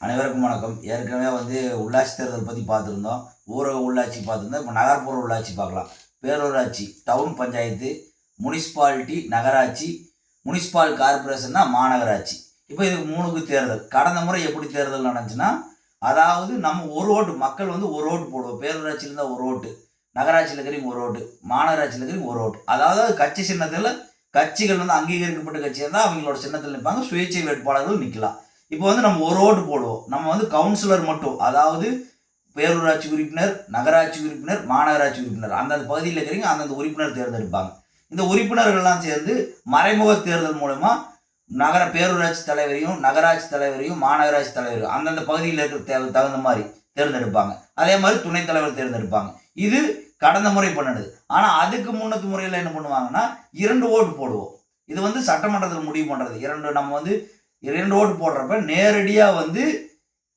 அனைவருக்கும் வணக்கம். ஏற்கனவே உள்ளாட்சி தேர்தல் பற்றி பார்த்துருந்தோம். ஊரக உள்ளாட்சி பார்த்துருந்தோம். இப்போ நகர்ப்புற உள்ளாட்சி பார்க்கலாம். பேரூராட்சி, டவுன் பஞ்சாயத்து, முனிசிபாலிட்டி, நகராட்சி, முனிசிபால் கார்பரேஷன்னா மாநகராட்சி. இப்போ இது 3க்கு தேர்தல். கடந்த முறை எப்படி தேர்தல் நடந்துச்சுன்னா, அதாவது நம்ம ஒரு ஓட்டு, மக்கள் ஒரு ஓட்டு போடுவோம். பேரூராட்சியில் இருந்தால் ஒரு ஓட்டு, நகராட்சியில் இருக்கிறவங்க ஒரு ஓட்டு, மாநகராட்சியில் இருக்கிறவங்க ஒரு ஓட்டு. அதாவது கட்சி சின்னத்தில் கட்சிகள் அங்கீகரிக்கப்பட்ட கட்சியாக இருந்தால் அவங்களோட சின்னத்தில் நிற்பாங்க. சுயேட்சை வேட்பாளர்கள் நிற்கலாம். இப்போ நம்ம ஒரு ஓட்டு போடுவோம். நம்ம கவுன்சிலர் மட்டும், அதாவது பேரூராட்சி உறுப்பினர், நகராட்சி உறுப்பினர், மாநகராட்சி உறுப்பினர், அந்தந்த பகுதியில் இருக்கிறீங்க அந்தந்த உறுப்பினர் தேர்ந்தெடுப்பாங்க. இந்த உறுப்பினர்கள்லாம் சேர்ந்து மறைமுக தேர்தல் மூலமா பேரூராட்சி தலைவரையும், நகராட்சி தலைவரையும், மாநகராட்சி தலைவரையும் அந்தந்த பகுதியில் இருக்கிற தகுந்த மாதிரி தேர்ந்தெடுப்பாங்க. அதே மாதிரி துணைத் தலைவர் தேர்ந்தெடுப்பாங்க. இது கடந்த முறை பண்ணது. ஆனால் அதுக்கு முன்னத்து முறையில் என்ன பண்ணுவாங்கன்னா 2 ஓட்டு போடுவோம். இது சட்டமன்றத்தில் முடிவு பண்ணுறது. நம்ம 2 ஓட்டு போடுறப்ப நேரடியாக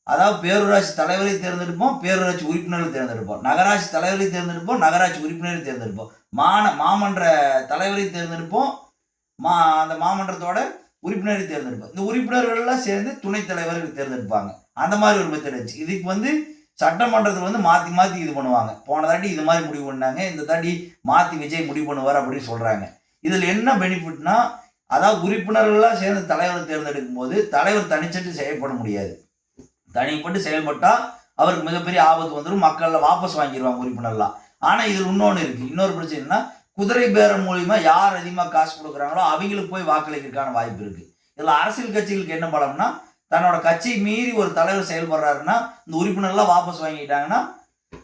அதாவது பேரூராட்சி தலைவரை தேர்ந்தெடுப்போம், பேரூராட்சி உறுப்பினரை தேர்ந்தெடுப்போம், நகராட்சி தலைவரை தேர்ந்தெடுப்போம், நகராட்சி உறுப்பினரை தேர்ந்தெடுப்போம், மாமன்ற தலைவரை தேர்ந்தெடுப்போம், அந்த மாமன்றத்தோட உறுப்பினரை தேர்ந்தெடுப்போம். இந்த உறுப்பினர்கள்லாம் சேர்ந்து துணைத் தலைவர்கள் தேர்ந்தெடுப்பாங்க. அந்த மாதிரி ஒரு மெத்தட் இருந்துச்சு. இதுக்கு சட்டமன்றத்தில் மாற்றி மாற்றி இது பண்ணுவாங்க. போன தாட்டி இது மாதிரி முடிவு பண்ணாங்க, இந்த தாட்டி மாற்றி விஜய் முடிவு பண்ணுவார் அப்படின்னு சொல்கிறாங்க. இதில் என்ன பெனிஃபிட்னா, அதாவது உறுப்பினர்கள்லாம் சேர்ந்து தலைவரை தேர்ந்தெடுக்கும் போது தலைவர் தனிச்சட்டு செயல்பட முடியாது. தனிப்பட்டு செயல்பட்டால் அவருக்கு மிகப்பெரிய ஆபத்து வந்துடும். மக்களில் வாபஸ் வாங்கிடுவாங்க உறுப்பினர்லாம். ஆனால் இதில் இன்னொன்று இருக்குது. இன்னொரு பிரச்சனைனா, குதிரை பேரம் மூலிமா யார் அதிகமாக காசு கொடுக்குறாங்களோ அவங்களுக்கு போய் வாக்களிக்கிறதுக்கான வாய்ப்பு இருக்குது. இதில் அரசியல் கட்சிகளுக்கு என்ன பலம்னா, தன்னோட கட்சி மீறி ஒரு தலைவர் செயல்படுறாருன்னா இந்த உறுப்பினர்லாம் வாபஸ் வாங்கிட்டாங்கன்னா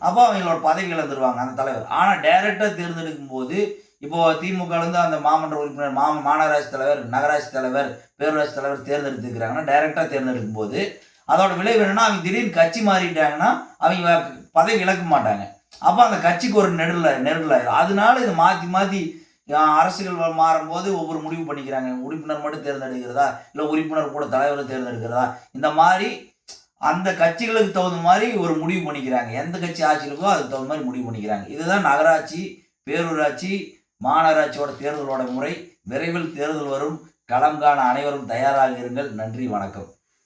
அப்போ அவங்களோட பதவி இழந்துருவாங்க அந்த தலைவர். ஆனால் டைரெக்டாக தேர்ந்தெடுக்கும் போது இப்போ திமுக அந்த மாமன்ற உறுப்பினர், மாநகராட்சி தலைவர், நகராட்சி தலைவர், பேரூராட்சி தலைவர் தேர்ந்தெடுத்துக்கிறாங்கன்னா டைரெக்டாக தேர்ந்தெடுக்கும் போது அதோட விளைவு என்னன்னா, அவங்க திடீர்னு கட்சி மாறிட்டாங்கன்னா அவங்க பதவி இழக்க மாட்டாங்க. அப்போ அந்த கட்சிக்கு ஒரு நெருடலாயிரும். அதனால இதை மாற்றி மாற்றி அரசுகள் மாறும்போது ஒவ்வொரு முடிவு பண்ணிக்கிறாங்க. உறுப்பினர் மட்டும் தேர்ந்தெடுக்கிறதா, இல்லை உறுப்பினர் கூட தலைவரை தேர்ந்தெடுக்கிறதா, இந்த மாதிரி அந்த கட்சிகளுக்கு தகுந்த மாதிரி ஒரு முடிவு பண்ணிக்கிறாங்க. எந்த கட்சி ஆட்சியில் இருக்கோ அதுக்கு தகுந்த மாதிரி முடிவு பண்ணிக்கிறாங்க. இதுதான் நகராட்சி, பேரூராட்சி, மாநகராட்சியோட தேர்தலோட முறை. விரைவில் தேர்தல் வரும். களம் காண அனைவரும் தயாராக இருங்கள். நன்றி, வணக்கம்.